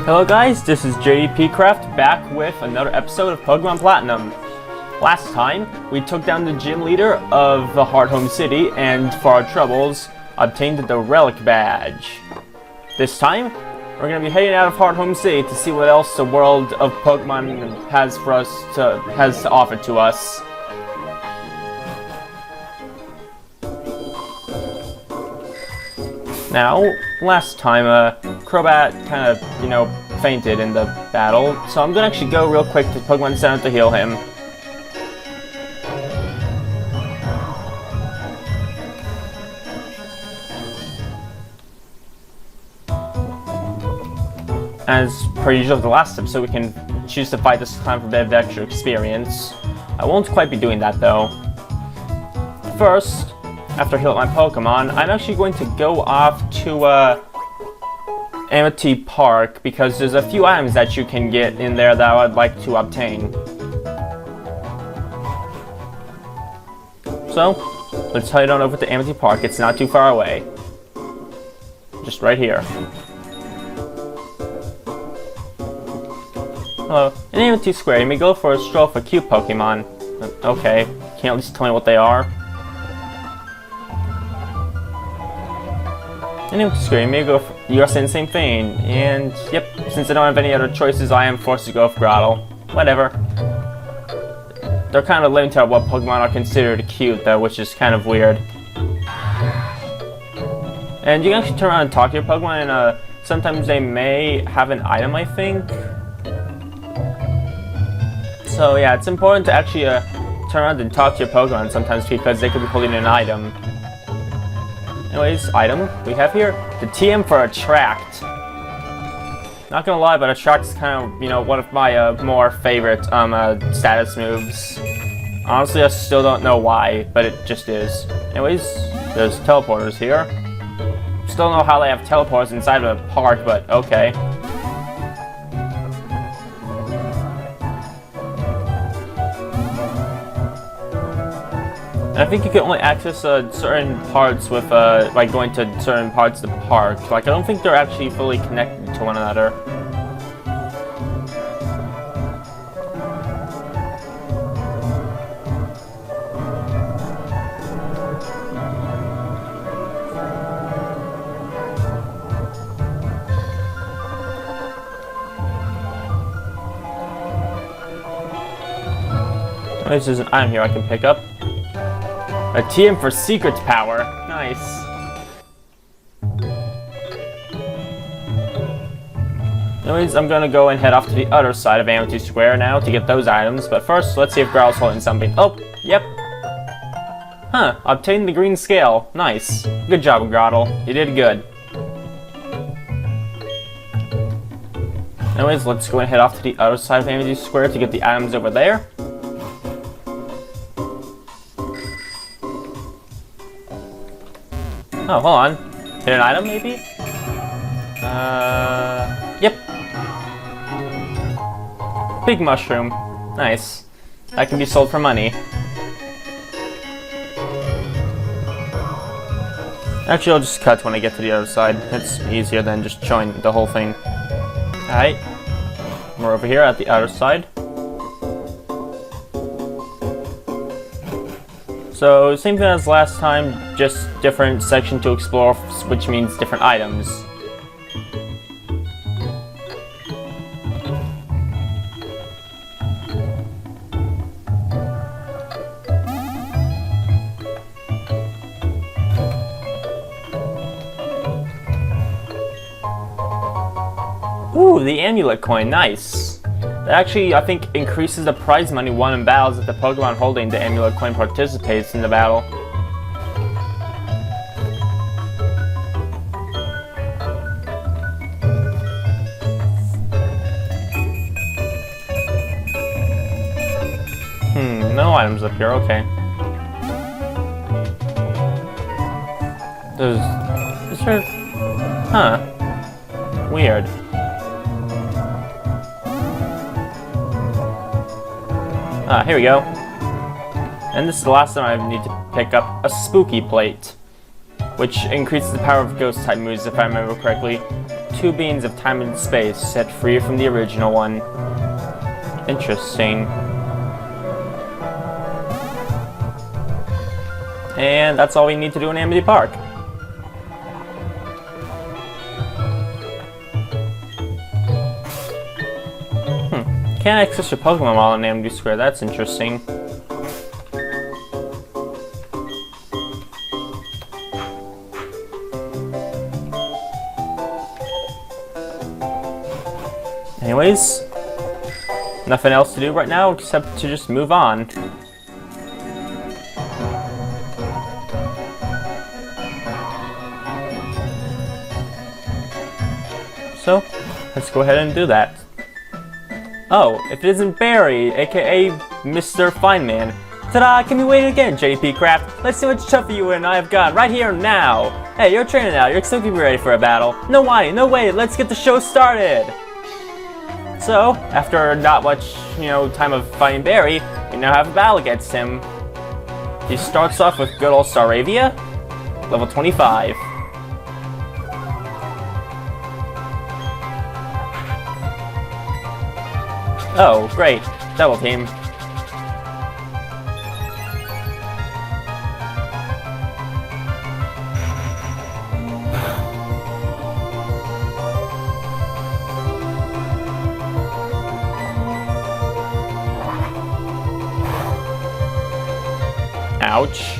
Hello guys, this is JDP Craft back with another episode of Pokemon Platinum. Last time, we took down the gym leader of the Hearthome City and, for our troubles, obtained the Relic Badge. This time, we're going to be heading out of Hearthome City to see what else the world of Pokemon has to offer to us. Now, last time, Crobat kind of, fainted in the battle, so I'm gonna actually go real quick to Pokemon Center to heal him. As per usual of the last episode, we can choose to fight this clown for a bit of extra experience. I won't quite be doing that though. First, after I heal up my Pokemon, I'm actually going to go off to Amity Park because there's a few items that you can get in there that I would like to obtain. So, let's head on over to Amity Park. It's not too far away. Just right here. Hello. In Amity Square, you may go for a stroll for cute Pokemon. Okay, can you at least tell me what they are? In Amity Square, you may go for... You're saying the same thing, and yep, since I don't have any other choices, I am forced to go with Grotle. Whatever. They're kind of limited to what Pokemon are considered cute, though, which is kind of weird. And you can actually turn around and talk to your Pokemon, and sometimes they may have an item, I think. So yeah, it's important to actually turn around and talk to your Pokemon sometimes because they could be holding an item. Anyways, item we have here, the TM for Attract. Not gonna lie, but Attract's kind of, one of my more favorite status moves. Honestly, I still don't know why, but it just is. Anyways, there's teleporters here. Still don't know how they have teleporters inside of a park, but okay. I think you can only access certain parts with by going to certain parts of the park. Like, I don't think they're actually fully connected to one another. This is an item here I can pick up. A TM for Secret Power. Nice. Anyways, I'm gonna go and head off to the other side of Amity Square now to get those items. But first, let's see if Growl's holding something. Oh, yep. Huh, obtained the green scale. Nice. Good job, Grotle. You did good. Anyways, let's go and head off to the other side of Amity Square to get the items over there. Oh, hold on. Hit an item, maybe? Yep. Big mushroom. Nice. That can be sold for money. Actually, I'll just cut when I get to the other side. It's easier than just showing the whole thing. Alright. We're over here at the other side. So, same thing as last time, just different section to explore, which means different items. Ooh, the amulet coin, nice. That actually, I think, increases the prize money won in battles if the Pokemon holding the amulet coin participates in the battle. No items up here, okay. Is there... Huh. Weird. Ah, here we go. And this is the last time I need to pick up a Spooky Plate, which increases the power of Ghost-type moves, if I remember correctly, two beings of time and space set free from the original one. Interesting. And that's all we need to do in Amity Park. Can't access your Pokemon while in Amity Square. That's interesting. Anyways, nothing else to do right now except to just move on. So, let's go ahead and do that. Oh, if it isn't Barry, aka Mr. Fineman. Ta-da! Can we wait again, JP Craft? Let's see how much tougher you and I have got right here now. Hey, you're training now. You're expected to be ready for a battle. No whining, no wait. Let's get the show started. So, after not much, time of fighting Barry, we now have a battle against him. He starts off with good old Staravia, level 25. Oh, great. Double team. Ouch.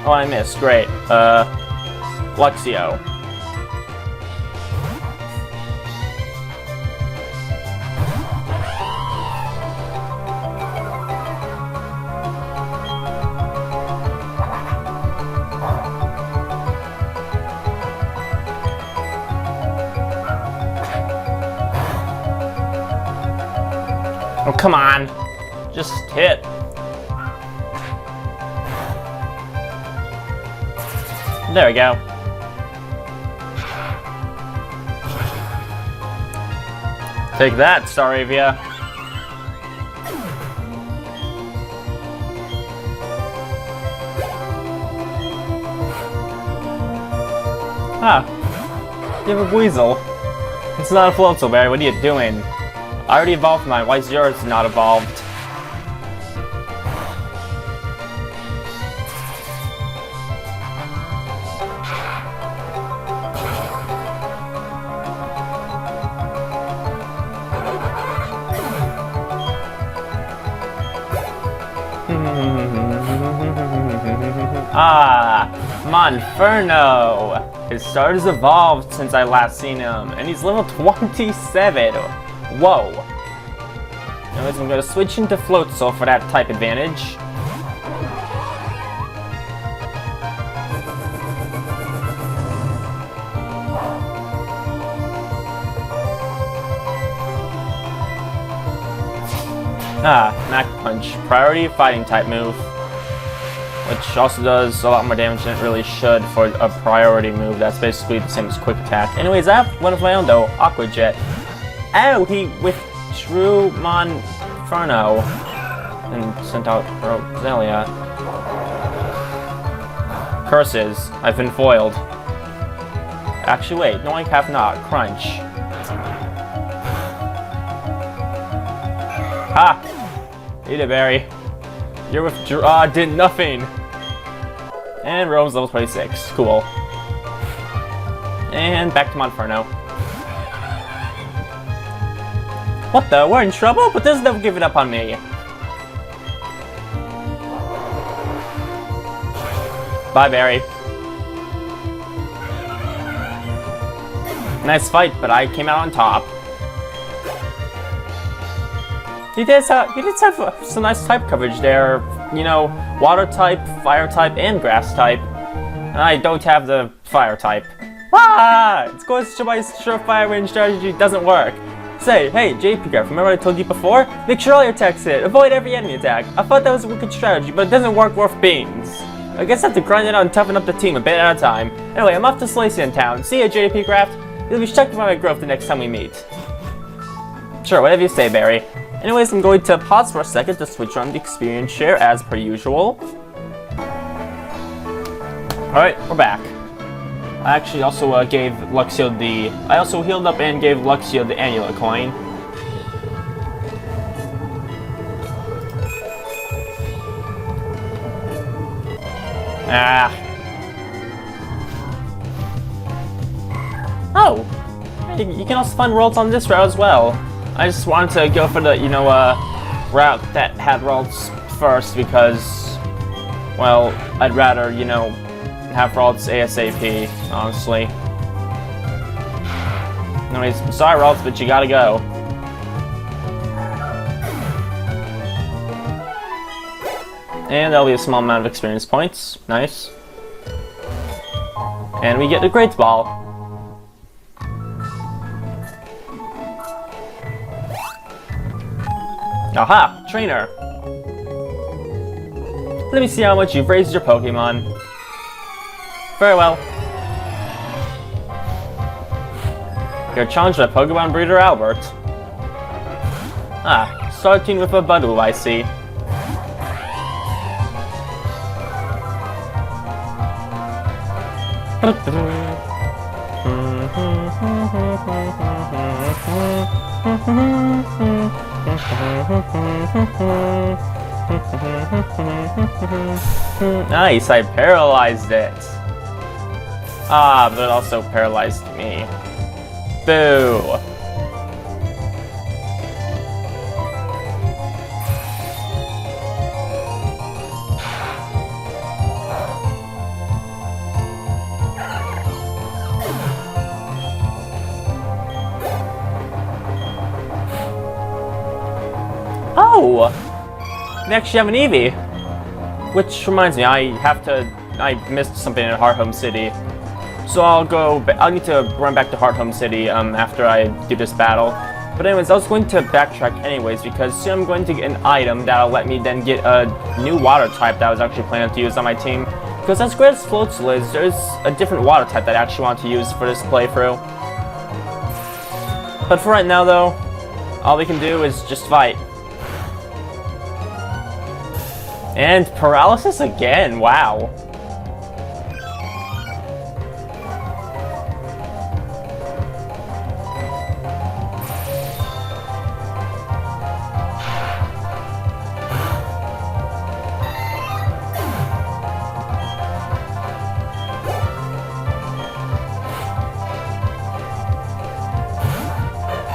Oh, I missed. Great. Luxio. Oh, come on. Just hit. There we go. Take that, Staravia. Ah. You have a Weasel. It's not a Floatzel, Barry. What are you doing? I already evolved mine. Why is yours not evolved? Ah, Monferno! His starter's evolved since I last seen him, and he's level 27! Whoa! Anyways, I'm gonna switch into Floatzel for that type advantage. Ah, Mac Punch. Priority fighting type move. Which also does a lot more damage than it really should for a priority move. That's basically the same as Quick Attack. Anyways, I have one of my own though, Aqua Jet. Oh, he withdrew Monferno and sent out Roselia. Curses, I've been foiled. Actually, wait, no, I have not. Crunch. Ha! Eat it, Barry. Your withdraw did nothing. And Rome's level 26. Cool. And back to Monferno. What the? We're in trouble? But there's no giving up on me. Bye, Barry. Nice fight, but I came out on top. You did have some nice type coverage there. You know, water type, fire type, and grass type. And I don't have the fire type. Ah! It's going to my surefire range strategy doesn't work. Say, hey, JP Graph, remember what I told you before? Make sure all your attacks hit. Avoid every enemy attack. I thought that was a wicked strategy, but it doesn't work worth beans. I guess I have to grind it out and toughen up the team a bit at a time. Anyway, I'm off to Slacian Town. See ya, JP Craft. You'll be shocked by my growth the next time we meet. Sure, whatever you say, Barry. Anyways, I'm going to pause for a second to switch on the experience share as per usual. Alright, we're back. I actually also gave Luxio the... I also healed up and gave Luxio the amulet coin. Ah. Oh! You can also find worlds on this route as well. I just wanted to go for the, route that had worlds first because, well, I'd rather, have worlds ASAP, honestly. Anyways, sorry worlds, but you gotta go. And that'll be a small amount of experience points. Nice. And we get the Great Ball. Aha! Trainer! Let me see how much you've raised your Pokemon. Very well. You're challenged by Pokemon Breeder Albert. Ah, starting with a Budu, I see. Nice, I paralyzed it. Ah, but it also paralyzed me. Boo. Oh! We actually have an Eevee! Which reminds me, I missed something in Hearthome City. So I'll need to run back to Hearthome City after I do this battle. But anyways, I was going to backtrack anyways because soon I'm going to get an item that'll let me then get a new water type that I was actually planning to use on my team. Because as great as Floatzel is, there's a different water type that I actually want to use for this playthrough. But for right now though, all we can do is just fight. And paralysis again, wow.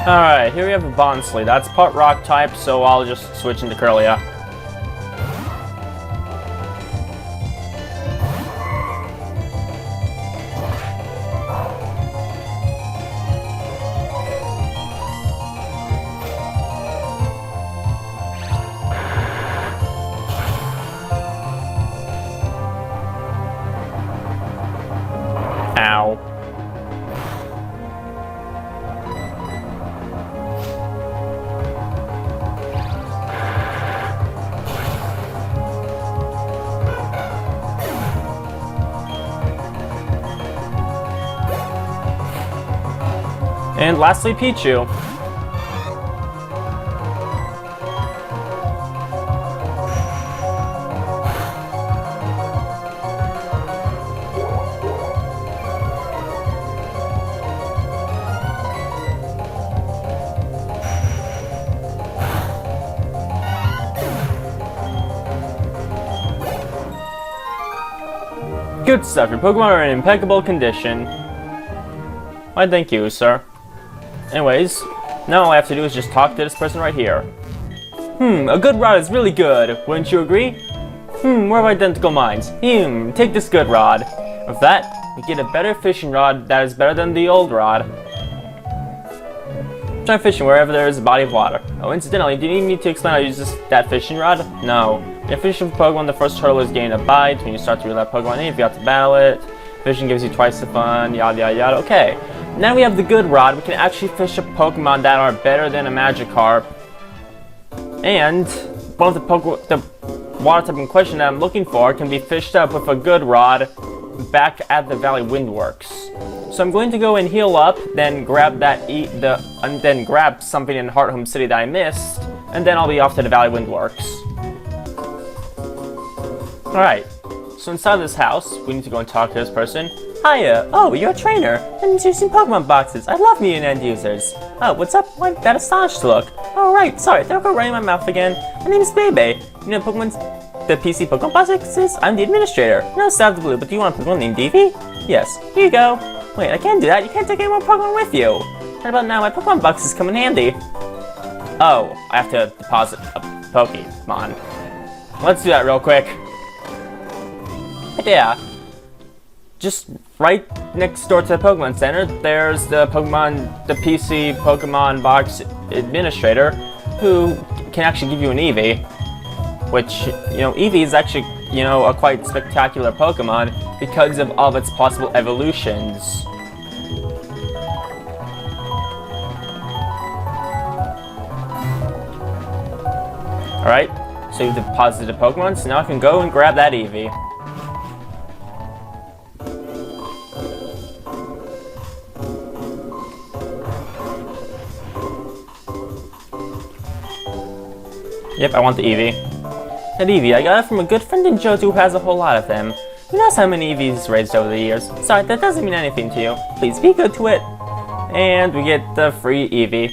Alright, here we have a Bonsly. That's part rock type, so I'll just switch into Kirlia. Ow. And lastly, Pichu. Good stuff, your Pokemon are in impeccable condition. Why, thank you, sir. Anyways, now all I have to do is just talk to this person right here. A good rod is really good, wouldn't you agree? We're of identical minds. Take this good rod. With that, we get a better fishing rod that is better than the old rod. Try fishing wherever there is a body of water. Oh, incidentally, do you need me to explain how to use that fishing rod? No. If you fish with Pokemon, the first hurdle is gain a bite. When you start to reel that Pokemon in, if you have to battle it. Fishing gives you twice the fun, yada yada yada. Okay. Now we have the good rod. We can actually fish up Pokemon that are better than a Magikarp. And one of the water type in question that I'm looking for can be fished up with a good rod back at the Valley Windworks. So I'm going to go and heal up, then grab and then grab something in Hearthome City that I missed, and then I'll be off to the Valley Windworks. Alright, so inside this house, we need to go and talk to this person. Hiya! Oh, you're a trainer! I'm introducing Pokemon boxes. I love meeting end users. Oh, what's up? Why that astonished look? Oh, right. Sorry, don't go running my mouth again. My name's Bebe. You know the PC Pokemon boxes? I'm the administrator. No, it's out of the blue, but do you want a Pokemon named Eevee? Yes. Here you go. Wait, I can't do that. You can't take any more Pokemon with you. How about now? My Pokemon boxes come in handy. Oh, I have to deposit a Pokemon. Let's do that real quick. Yeah. Just right next door to the Pokemon Center, there's the PC Pokemon Box Administrator, who can actually give you an Eevee. Which, you know, Eevee is actually, you know, a quite spectacular Pokemon because of all of its possible evolutions. Alright, so you've deposited a Pokemon, so now I can go and grab that Eevee. Yep, I want the Eevee. That Eevee, I got it from a good friend in Johto who has a whole lot of them. Who knows how many Eevees raised over the years? Sorry, that doesn't mean anything to you. Please be good to it. And we get the free Eevee.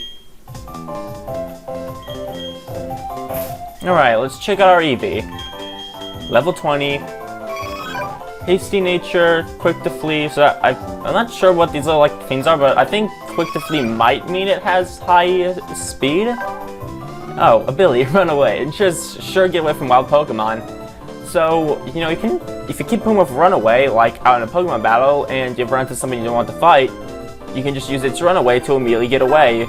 Alright, let's check out our Eevee. Level 20. Hasty nature, quick to flee. So I'm not sure what these little like things are, but I think quick to flee might mean it has high speed. Oh, ability, run away, and just sure get away from wild Pokemon. So, you know, you can, if you keep Pokemon with run away, like out in a Pokemon battle, and you run into something you don't want to fight, you can just use its run away to immediately get away.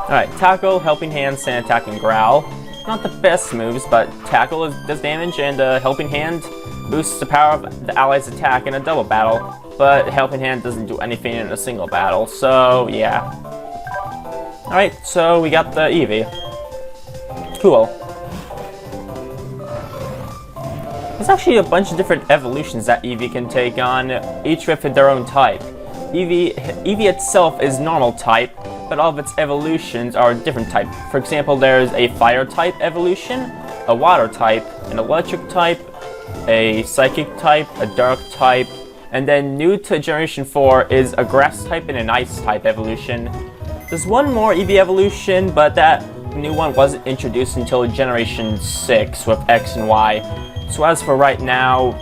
Alright, Tackle, Helping Hand, Sand Attack, and Growl. Not the best moves, but Tackle does damage, and Helping Hand boosts the power of the ally's attack in a double battle. But Helping Hand doesn't do anything in a single battle, so yeah. Alright, so we got the Eevee. Cool. There's actually a bunch of different evolutions that Eevee can take on, each with their own type. Eevee itself is normal type, but all of its evolutions are a different type. For example, there's a fire type evolution, a water type, an electric type, a psychic type, a dark type, and then new to Generation 4 is a grass type and an ice type evolution. There's one more Eevee evolution, but that new one wasn't introduced until Generation 6 with X and Y. So as for right now,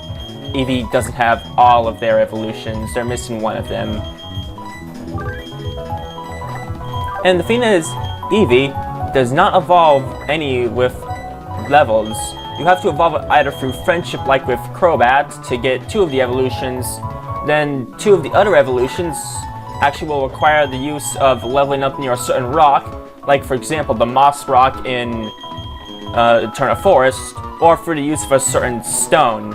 Eevee doesn't have all of their evolutions. They're missing one of them. And the thing is, Eevee does not evolve any with levels. You have to evolve it either through friendship like with Crobat to get 2 of the evolutions, then 2 of the other evolutions actually will require the use of leveling up near a certain rock, like for example the Moss Rock in Eterna Forest, or for the use of a certain stone.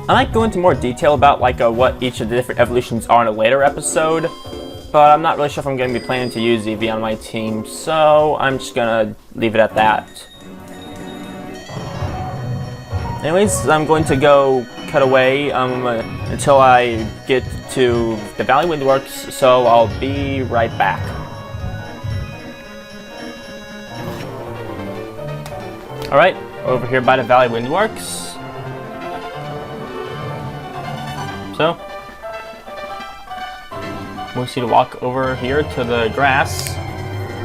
I might go into more detail about like what each of the different evolutions are in a later episode, but I'm not really sure if I'm going to be planning to use Eevee on my team, so I'm just going to leave it at that. Anyways, I'm going to go cut away until I get to the Valley Windworks, so I'll be right back. Alright, over here by the Valley Windworks. So, we need to walk over here to the grass,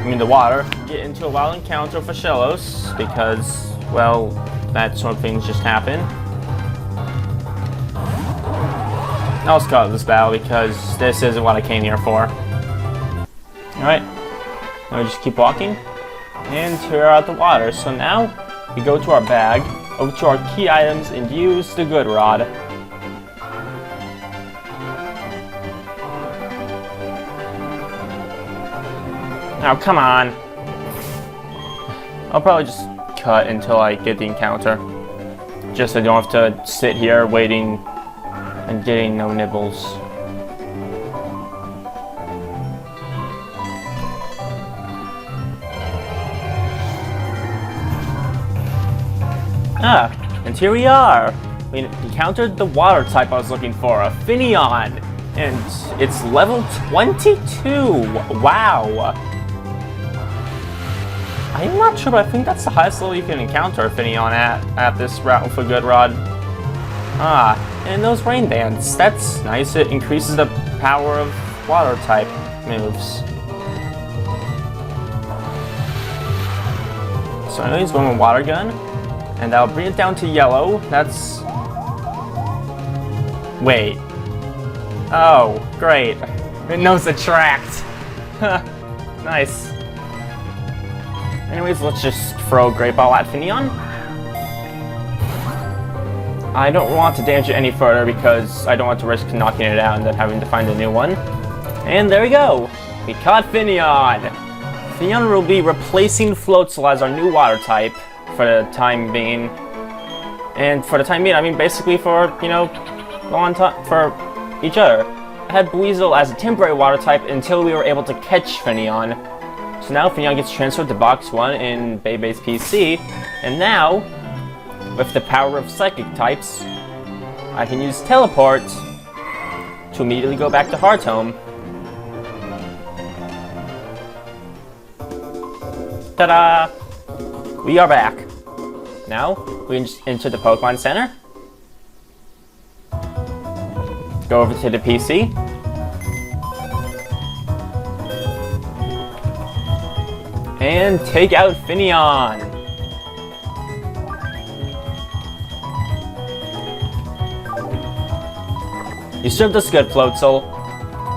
the water, get into a wild encounter with Shellos, because, well, that sort of things just happen. I'll just cut this battle because this isn't what I came here for. Alright, now we just keep walking, and here are the water. So now, we go to our bag, over to our key items, and use the Good Rod. Now, come on. I'll probably just cut until I get the encounter. Just so I don't have to sit here waiting and getting no nibbles. Ah, and here we are. We encountered the water type I was looking for, a Finneon. And it's level 22. Wow. I'm not sure, but I think that's the highest level you can encounter a Finneon at this route with a good rod. Ah, and those rain dance. That's nice. It increases the power of water type moves. So I know he's going with water gun, and that'll bring it down to yellow. That's... Wait. Oh, great. It knows Attract. Nice. Anyways, let's just throw Great Ball at Finneon. I don't want to damage it any further because I don't want to risk knocking it out and then having to find a new one. And there we go! We caught Finneon! Finneon will be replacing Floatzel as our new water type for the time being. And for the time being, I mean basically for, you know, long time for each other. I had Buizel as a temporary water type until we were able to catch Finneon. So now Finneon gets transferred to Box 1 in Bebe's PC, and now, with the power of Psychic types, I can use Teleport to immediately go back to Hearthome. Ta-da! We are back. Now, we enter the Pokemon Center. Go over to the PC. And take out Finneon! You served us good, Floatzel.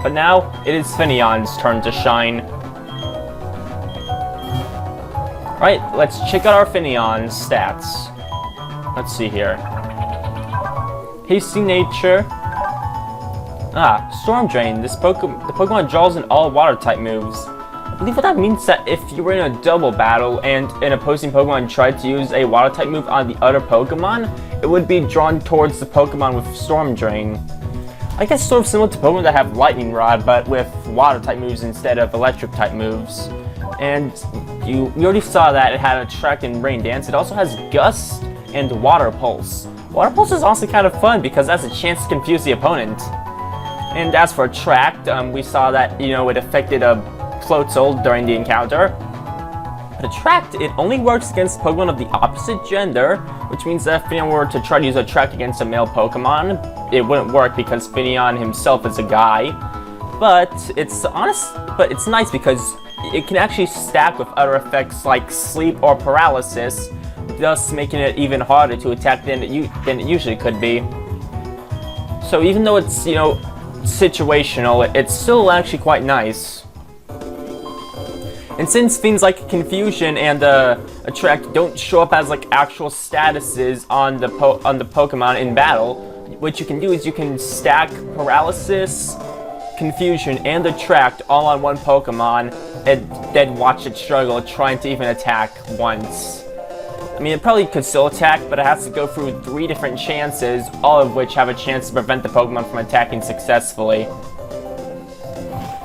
But now, it is Finneon's turn to shine. Right, let's check out our Finneon stats. Let's see here. Hasty Nature. Ah, Storm Drain. The Pokemon draws in all water type moves. I believe what that means that if you were in a double battle and an opposing Pokemon tried to use a water type move on the other Pokemon, it would be drawn towards the Pokemon with Storm Drain. I guess sort of similar to Pokemon that have Lightning Rod, but with water type moves instead of electric type moves. And you already saw that it had Attract and Rain Dance. It also has Gust and Water Pulse. Water Pulse is also kind of fun because that's a chance to confuse the opponent. And as for Attract, we saw that, you know, it affected a Floatzel during the encounter. But Attract, it only works against Pokemon of the opposite gender, which means that if Finneon were to try to use Attract against a male Pokemon, it wouldn't work because Finneon himself is a guy. But it's nice because it can actually stack with other effects like Sleep or Paralysis, thus making it even harder to attack than it usually could be. So even though it's, you know, situational, it's still actually quite nice. And since things like Confusion and Attract don't show up as like actual statuses on the Pokemon in battle, what you can do is you can stack Paralysis, Confusion, and Attract all on one Pokemon and then watch it struggle trying to even attack once. I mean, it probably could still attack, but it has to go through 3 different chances, all of which have a chance to prevent the Pokemon from attacking successfully.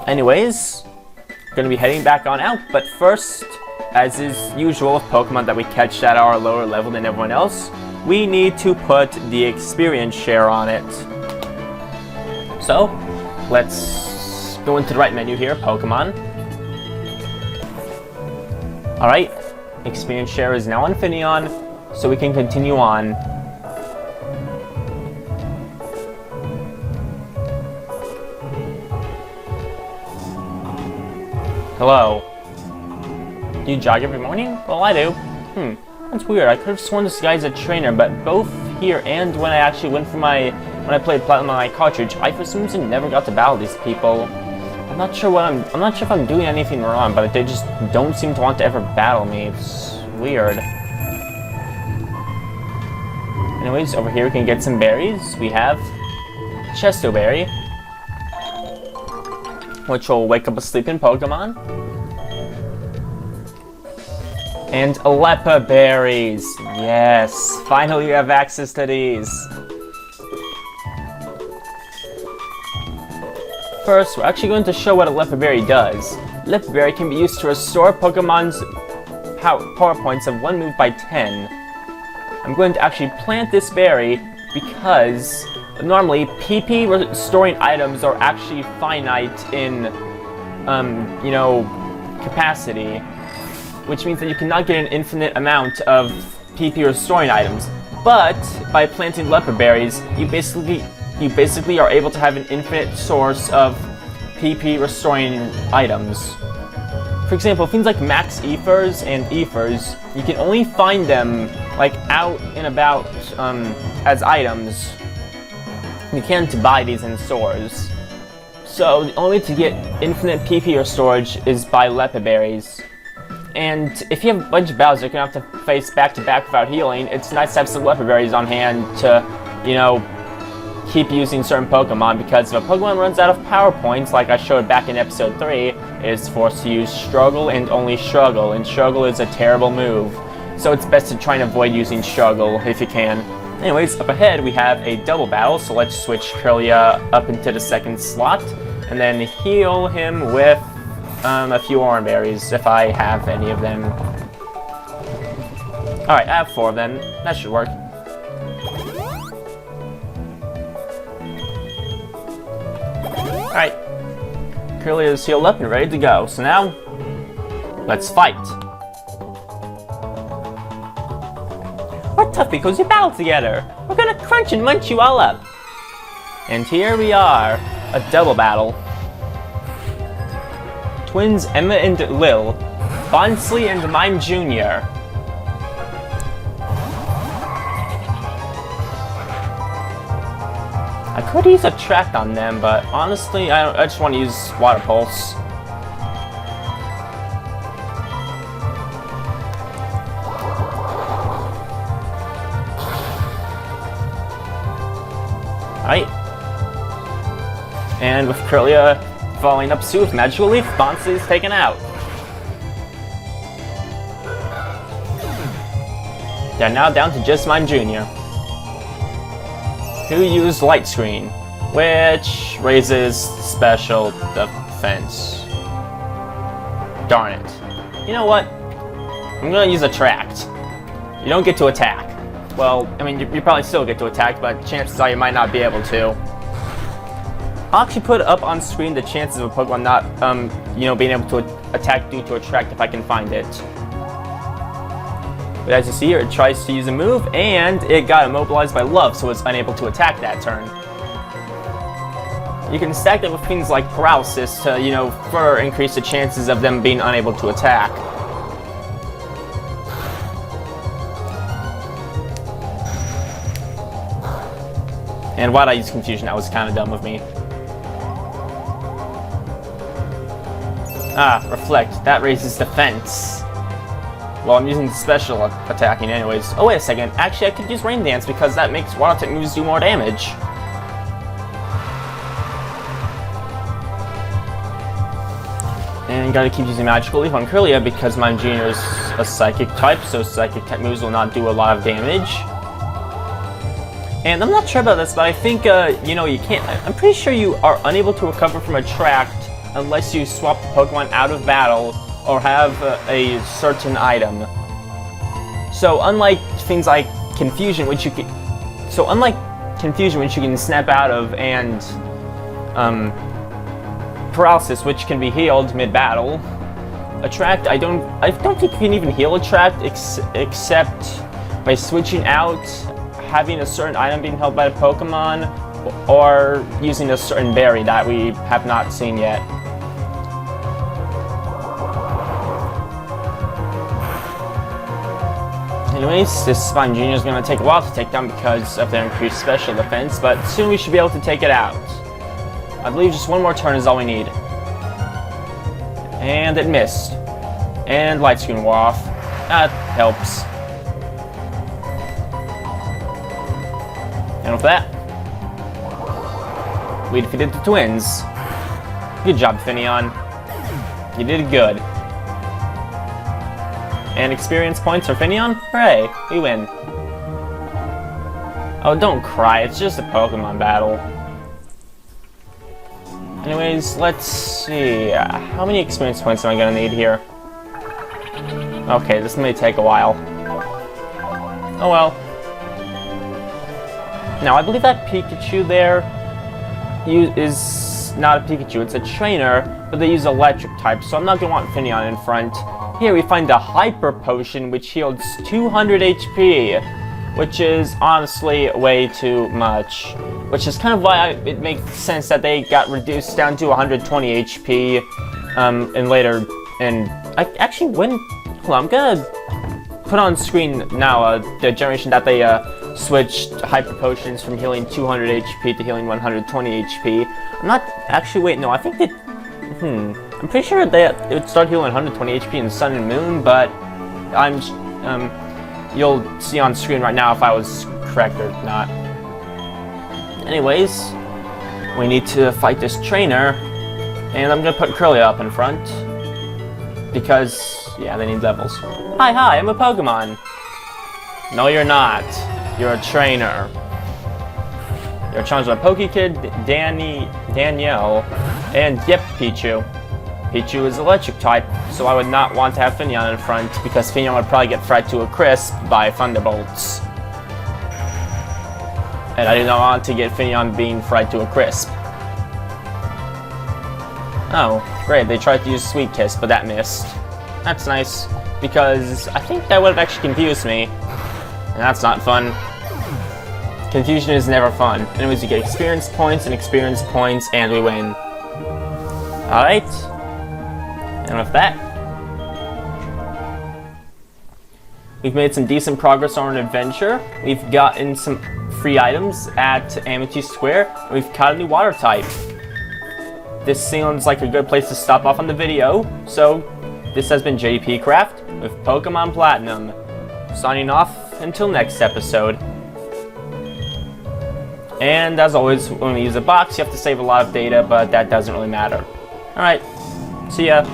Anyways, we're going to be heading back on out, but first, as is usual with Pokemon that we catch that are lower level than everyone else, we need to put the experience share on it. So, let's go into the right menu here, Pokemon. Alright, experience share is now on Finneon, so we can continue on. Hello. Do you jog every morning? Well, I do. That's weird. I could have sworn this guy's a trainer, but both here and when I actually went for when I played Platinum on my cartridge, I for some reason never got to battle these people. I'm not sure if I'm doing anything wrong, but they just don't seem to want to ever battle me. It's weird. Anyways, over here we can get some berries. We have Chesto Berry, which will wake up a sleeping Pokemon. And Alepa Berries. Yes, finally we have access to these. First, we're actually going to show what Alepa Berry does. Alepa Berry can be used to restore Pokemon's power points of 1 move by 10. I'm going to actually plant this berry because normally PP restoring items are actually finite in, you know, capacity. which means that you cannot get an infinite amount of PP restoring items. But by planting leopard berries, you basically are able to have an infinite source of PP restoring items. For example, things like max ethers and ethers, you can only find them like out and about as items. You can't buy these in stores. So the only way to get infinite PP storage is by leopard berries. And if you have a bunch of battles you're gonna have to face back to back without healing, it's nice to have some leopard berries on hand to, you know, keep using certain Pokemon, because if a Pokemon runs out of power points, like I showed back in episode 3, it is forced to use Struggle and only Struggle, and Struggle is a terrible move. So it's best to try and avoid using Struggle if you can. Anyways, up ahead we have a double battle, so let's switch Kirlia up into the second slot, and then heal him with a few orange berries, if I have any of them. Alright, I have 4 of them. That should work. Alright, Kirlia is healed up and ready to go, so now, let's fight! We're tough because we battle together! We're gonna crunch and munch you all up! And here we are, a double battle. Twins Emma and Lil, Bonsley and Mime Jr. I could use Attract on them, but honestly, I just want to use Water Pulse. Alright. And with Kirlia following up suit with Magical Leaf, Bonsley is taken out. They're now down to just Mime Jr., who used Light Screen, which raises special defense. Darn it. You know what? I'm gonna use Attract. You don't get to attack. Well, I mean, you probably still get to attack, but chances are you might not be able to. I'll actually put up on screen the chances of a Pokemon not, you know, being able to attack due to Attract if I can find it. But as you see here, it tries to use a move, and it got immobilized by Love, so it's unable to attack that turn. You can stack that with things like Paralysis to, you know, further increase the chances of them being unable to attack. And why'd I use Confusion? That was kind of dumb of me. Ah, Reflect. That raises defense. Well, I'm using special attacking anyways. Oh, wait a second. Actually, I could use Rain Dance because that makes water type moves do more damage. And gotta keep using Magical Leaf on Kirlia because Mime Jr. is a Psychic type, so Psychic type moves will not do a lot of damage. And I'm not sure about this, but I think, you know, you can't... I'm pretty sure you are unable to recover from Attract unless you swap the Pokemon out of battle or have a certain item. So unlike things like Confusion, which you can... So unlike Confusion, which you can snap out of, and Paralysis, which can be healed mid-battle, Attract, I don't think you can even heal Attract except by switching out, having a certain item being held by the Pokemon, or using a certain berry that we have not seen yet. Anyways, this Mime Jr. is going to take a while to take down because of their increased special defense, but soon we should be able to take it out. I believe just one more turn is all we need. And it missed. And Light Screen wore off. That helps. And with that, we defeated the twins. Good job, Finneon. You did good. And experience points for Finneon? Hooray, we win. Oh, don't cry, it's just a Pokemon battle. Anyways, let's see. How many experience points am I gonna need here? Okay, this may take a while. Oh well. Now, I believe that Pikachu there is not a Pikachu, it's a trainer, but they use electric type, so I'm not going to want Finneon in front. Here we find the Hyper Potion, which heals 200 HP, which is honestly way too much. Which is kind of why it makes sense that they got reduced down to 120 HP, and later, and actually when, hold on, I'm gonna put on screen now, the generation that they, switched Hyper Potions from healing 200 HP to healing 120 HP. I'm not, actually, wait, no, I think that, I'm pretty sure that it would start healing 120 HP in Sun and Moon, but you'll see on screen right now if I was correct or not. Anyways, we need to fight this trainer, and I'm gonna put Curly up in front, because, yeah, they need levels. Hi, I'm a Pokemon. No, you're not. You're a trainer. You're challenged by Pokekid, Danielle, and yep, Pichu. Pichu is electric type, so I would not want to have Finneon in front, because Finneon would probably get fried to a crisp by Thunderbolts. And I do not want to get Finneon being fried to a crisp. Oh, great, they tried to use Sweet Kiss, but that missed. That's nice, because I think that would have actually confused me. And that's not fun. Confusion is never fun. Anyways, you get experience points, and we win. Alright. And with that, we've made some decent progress on an adventure. We've gotten some free items at Amity Square, and we've caught a new water type. This seems like a good place to stop off on the video, so this has been JP Craft with Pokemon Platinum. Signing off until next episode. And as always, when we use a box, you have to save a lot of data, but that doesn't really matter. Alright, see ya.